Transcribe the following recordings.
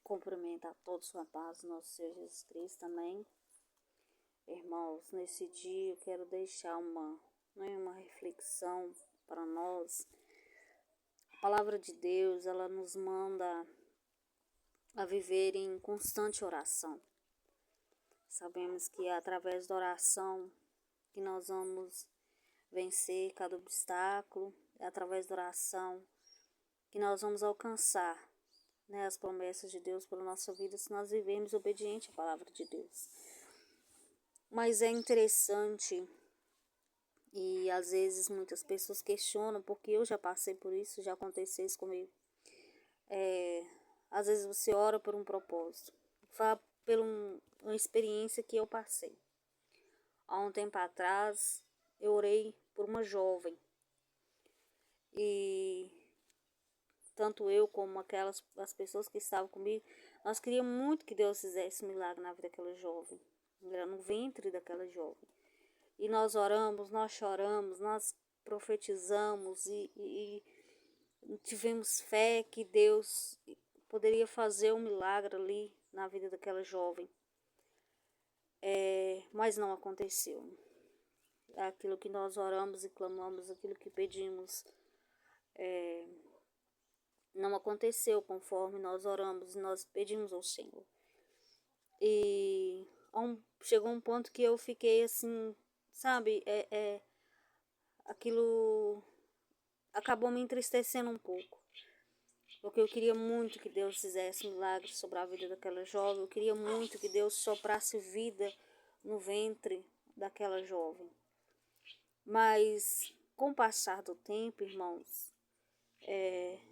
Cumprimento a todos com a paz do nosso Senhor Jesus Cristo, amém. Irmãos, nesse dia eu quero deixar uma reflexão para nós. A palavra de Deus, ela nos manda a viver em constante oração. Sabemos que é através da oração que nós vamos vencer cada obstáculo, é através da oração que nós vamos alcançar, as promessas de Deus para a nossa vida, se nós vivermos obediente à palavra de Deus. Mas é interessante, e às vezes muitas pessoas questionam, porque eu já passei por isso, já aconteceu isso comigo. Às vezes você ora por um propósito, fala por uma experiência que eu passei. Há um tempo atrás, eu orei por uma jovem, e tanto eu como as pessoas que estavam comigo, nós queríamos muito que Deus fizesse um milagre na vida daquela jovem, no ventre daquela jovem. E nós oramos, nós choramos, nós profetizamos e tivemos fé que Deus poderia fazer um milagre ali na vida daquela jovem. Mas não aconteceu. Aquilo que nós oramos e clamamos, aquilo que pedimos, não aconteceu conforme nós oramos e nós pedimos ao Senhor. E chegou um ponto que eu fiquei assim, sabe, aquilo acabou me entristecendo um pouco, porque eu queria muito que Deus fizesse milagres sobre a vida daquela jovem, eu queria muito que Deus soprasse vida no ventre daquela jovem. Mas com o passar do tempo, irmãos,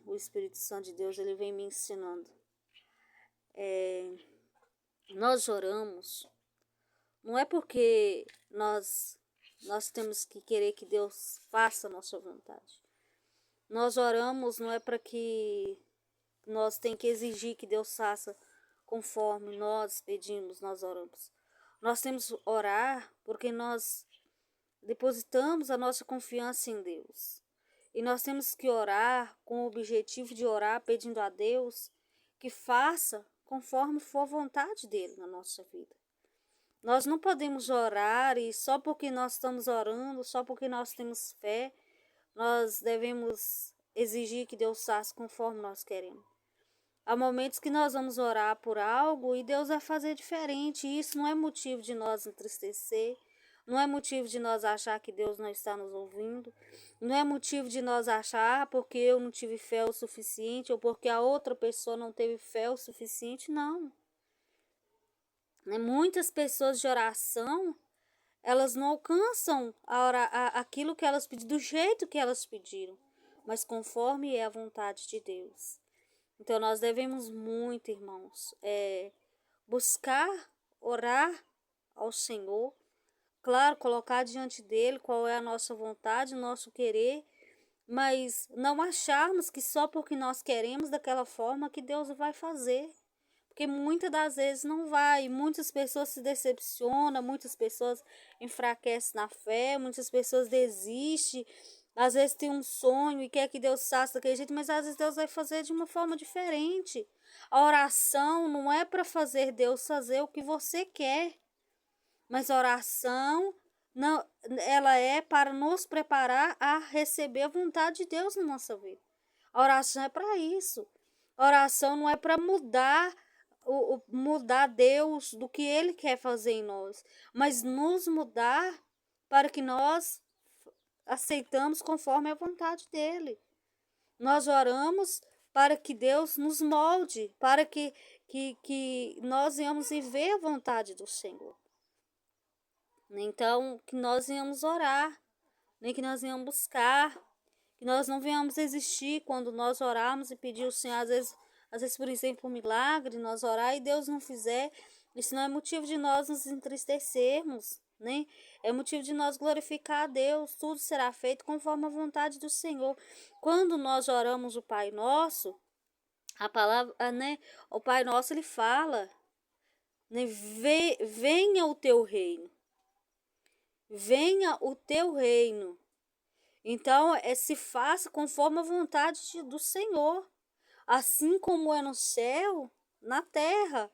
o Espírito Santo de Deus, ele vem me ensinando. Nós oramos, não é porque nós temos que querer que Deus faça a nossa vontade. Nós oramos não é para que nós tem que exigir que Deus faça conforme nós pedimos, nós oramos. Nós temos que orar porque nós depositamos a nossa confiança em Deus. E nós temos que orar com o objetivo de orar pedindo a Deus que faça conforme for a vontade dele na nossa vida. Nós não podemos orar e só porque nós estamos orando, só porque nós temos fé, nós devemos exigir que Deus faça conforme nós queremos. Há momentos que nós vamos orar por algo e Deus vai fazer diferente. E isso não é motivo de nós entristecer, não é motivo de nós achar que Deus não está nos ouvindo, não é motivo de nós achar porque eu não tive fé o suficiente ou porque a outra pessoa não teve fé o suficiente, não. Muitas pessoas de oração, elas não alcançam aquilo que elas pediram, do jeito que elas pediram, mas conforme é a vontade de Deus. Então nós devemos muito, irmãos, buscar, orar ao Senhor, claro, colocar diante dele qual é a nossa vontade, o nosso querer, mas não acharmos que só porque nós queremos daquela forma que Deus vai fazer. Porque muitas das vezes não vai, muitas pessoas se decepcionam, muitas pessoas enfraquecem na fé, muitas pessoas desistem, às vezes tem um sonho e quer que Deus faça daquele jeito, mas às vezes Deus vai fazer de uma forma diferente. A oração não é para fazer Deus fazer o que você quer, mas a oração não, ela é para nos preparar a receber a vontade de Deus na nossa vida. A oração é para isso. A oração não é para mudar Deus do que Ele quer fazer em nós, mas nos mudar para que nós aceitamos conforme a vontade dEle. Nós oramos para que Deus nos molde, para que nós venhamos viver a vontade do Senhor. Então, que nós venhamos orar, nem que nós venhamos buscar, que nós não venhamos existir quando nós orarmos e pedir ao Senhor, às vezes, por exemplo, um milagre, nós orar e Deus não fizer, isso não é motivo de nós nos entristecermos, né? É motivo de nós glorificar a Deus, tudo será feito conforme a vontade do Senhor. Quando nós oramos o Pai Nosso, a palavra, o Pai Nosso, ele fala, venha o teu reino. Venha o teu reino. Então, se faça conforme a vontade do Senhor. Assim como é no céu, na terra.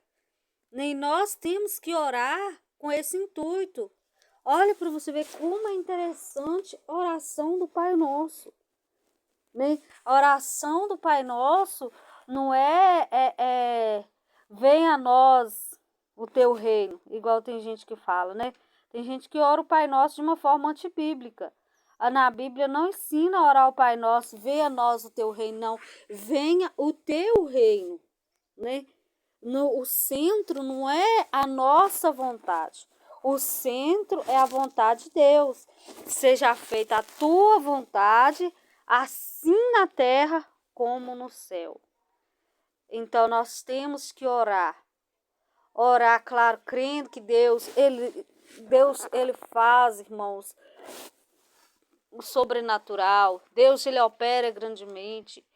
Nem nós temos que orar com esse intuito. Olha para você ver como é interessante a oração do Pai Nosso. Né? A oração do Pai Nosso não é venha a nós o teu reino, igual tem gente que fala, né? Tem gente que ora o Pai Nosso de uma forma antibíblica. Na Bíblia não ensina a orar o Pai Nosso, venha a nós o teu reino, não. Venha o teu reino, né? O centro não é a nossa vontade. O centro é a vontade de Deus. Seja feita a tua vontade, assim na terra como no céu. Então nós temos que orar. Orar, claro, crendo que Deus ele faz, irmãos, o sobrenatural. Deus, ele opera grandemente.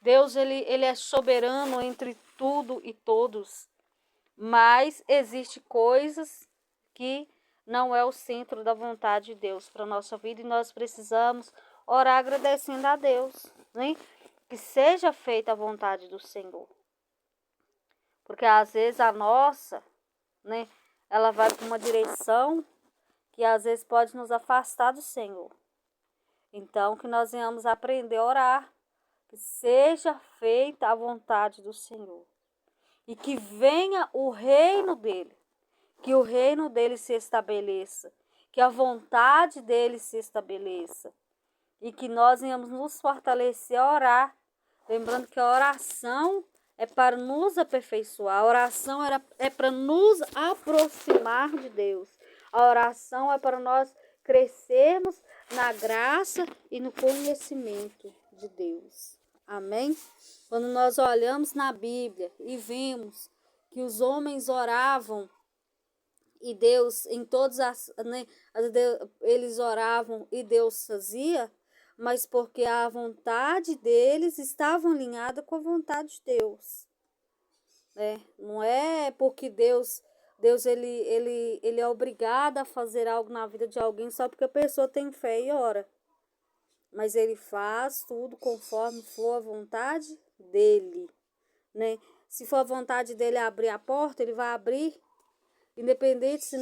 Deus, ele é soberano entre tudo e todos. Mas existe coisas que não é o centro da vontade de Deus para a nossa vida e nós precisamos orar agradecendo a Deus, né? Que seja feita a vontade do Senhor. Porque às vezes a nossa, né, ela vai para uma direção que às vezes pode nos afastar do Senhor. Então, que nós venhamos aprender a orar, que seja feita a vontade do Senhor. E que venha o reino dele, que o reino dele se estabeleça, que a vontade dele se estabeleça. E que nós venhamos nos fortalecer a orar. Lembrando que a oração é para nos aperfeiçoar, a oração é para nos aproximar de Deus. A oração é para nós crescermos na graça e no conhecimento de Deus. Amém? Quando nós olhamos na Bíblia e vemos que os homens oravam e Deus, em todas eles oravam e Deus fazia, mas porque a vontade deles estava alinhada com a vontade de Deus. Não é porque Deus ele é obrigado a fazer algo na vida de alguém só porque a pessoa tem fé e ora. Mas ele faz tudo conforme for a vontade dele, né? Se for a vontade dele abrir a porta, ele vai abrir, independente se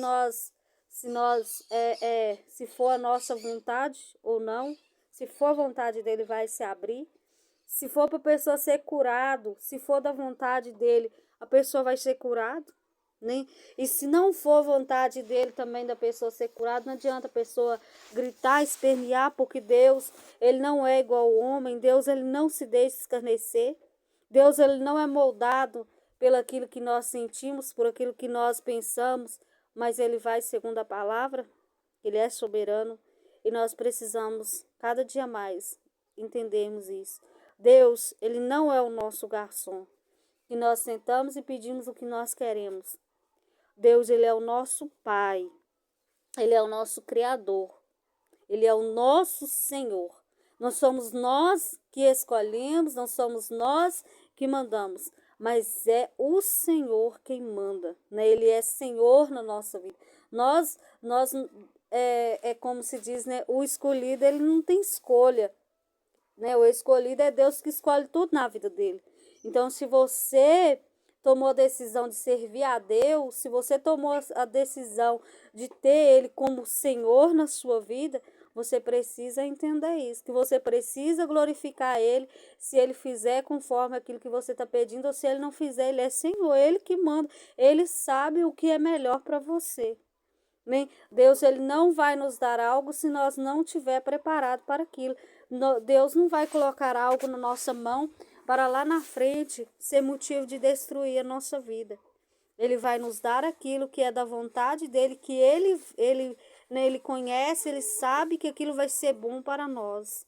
for a nossa vontade ou não. Se for a vontade dele, vai se abrir. Se for para a pessoa ser curado, se for da vontade dele, a pessoa vai ser curada, né? E se não for vontade dele também da pessoa ser curada, não adianta a pessoa gritar, espernear, porque Deus, ele não é igual ao homem. Deus, ele não se deixa escarnecer. Deus, ele não é moldado pelo aquilo que nós sentimos, por aquilo que nós pensamos, mas ele vai segundo a palavra. Ele é soberano e nós precisamos cada dia mais entendermos isso. Deus, ele não é o nosso garçom, que nós sentamos e pedimos o que nós queremos. Deus, ele é o nosso Pai, ele é o nosso Criador, ele é o nosso Senhor. Não somos nós que escolhemos, não somos nós que mandamos, mas é o Senhor quem manda, né? Ele é Senhor na nossa vida. Nós como se diz, né? O escolhido, ele não tem escolha, né? O escolhido é Deus que escolhe tudo na vida dele. Então, se você tomou a decisão de servir a Deus, se você tomou a decisão de ter Ele como Senhor na sua vida, você precisa entender isso, que você precisa glorificar Ele, se Ele fizer conforme aquilo que você está pedindo, ou se Ele não fizer, Ele é Senhor, Ele que manda, Ele sabe o que é melhor para você. Né? Deus, ele não vai nos dar algo se nós não estiver preparado para aquilo. Deus não vai colocar algo na nossa mão para lá na frente ser motivo de destruir a nossa vida. Ele vai nos dar aquilo que é da vontade dele, que ele conhece, ele sabe que aquilo vai ser bom para nós.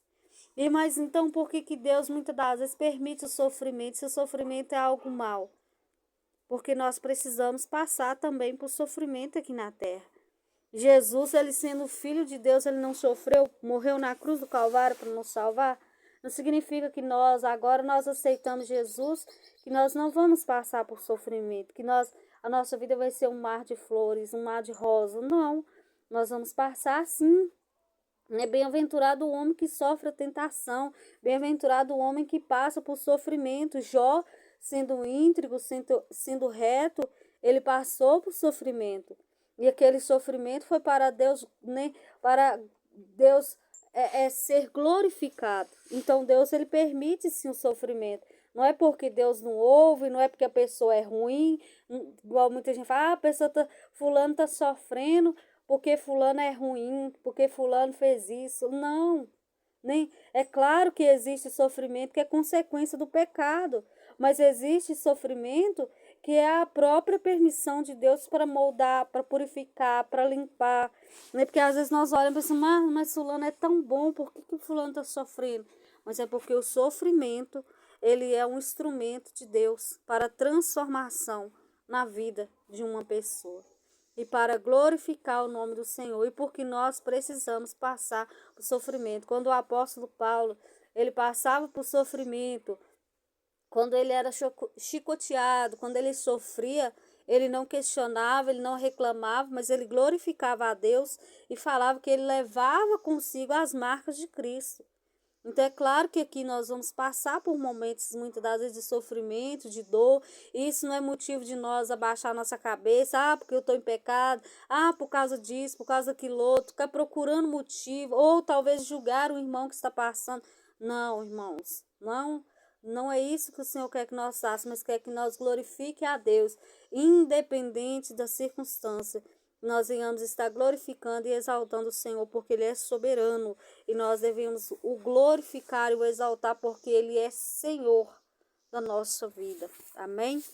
Mas então por que Deus muitas das vezes permite o sofrimento, se o sofrimento é algo mal? Porque nós precisamos passar também por sofrimento aqui na terra. Jesus, ele sendo filho de Deus, ele não sofreu, morreu na cruz do Calvário para nos salvar. Não significa que agora nós aceitamos Jesus, que nós não vamos passar por sofrimento, que a nossa vida vai ser um mar de flores, um mar de rosa. Não, nós vamos passar sim. Bem-aventurado o homem que sofre a tentação, bem-aventurado o homem que passa por sofrimento. Jó sendo íntegro, sendo reto, ele passou por sofrimento. E aquele sofrimento foi para Deus, né, para Deus ser glorificado. Então Deus, ele permite sim o sofrimento. Não é porque Deus não ouve, não é porque a pessoa é ruim, igual muita gente fala, a pessoa fulano está sofrendo porque fulano é ruim, porque fulano fez isso. Não, nem é claro que existe sofrimento que é consequência do pecado, mas existe sofrimento que é a própria permissão de Deus para moldar, para purificar, para limpar, né? Porque às vezes nós olhamos e pensamos, mas fulano é tão bom, por que fulano está sofrendo? Mas é porque o sofrimento, ele é um instrumento de Deus para transformação na vida de uma pessoa e para glorificar o nome do Senhor, e porque nós precisamos passar por sofrimento. Quando o apóstolo Paulo, ele passava por sofrimento, quando ele era chicoteado, quando ele sofria, ele não questionava, ele não reclamava, mas ele glorificava a Deus e falava que ele levava consigo as marcas de Cristo. Então é claro que aqui nós vamos passar por momentos muitas das vezes de sofrimento, de dor, e isso não é motivo de nós abaixar a nossa cabeça, porque eu estou em pecado, por causa disso, por causa daquilo outro, ficar procurando motivo, ou talvez julgar o irmão que está passando. Não, irmãos, não é isso que o Senhor quer que nós façamos, mas quer que nós glorifiquem a Deus, independente da circunstância. Nós venhamos estar glorificando e exaltando o Senhor, porque Ele é soberano, e nós devemos o glorificar e o exaltar, porque Ele é Senhor da nossa vida. Amém?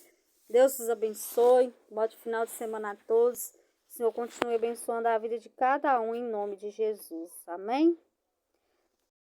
Deus os abençoe, bom final de semana a todos. O Senhor continue abençoando a vida de cada um, em nome de Jesus. Amém?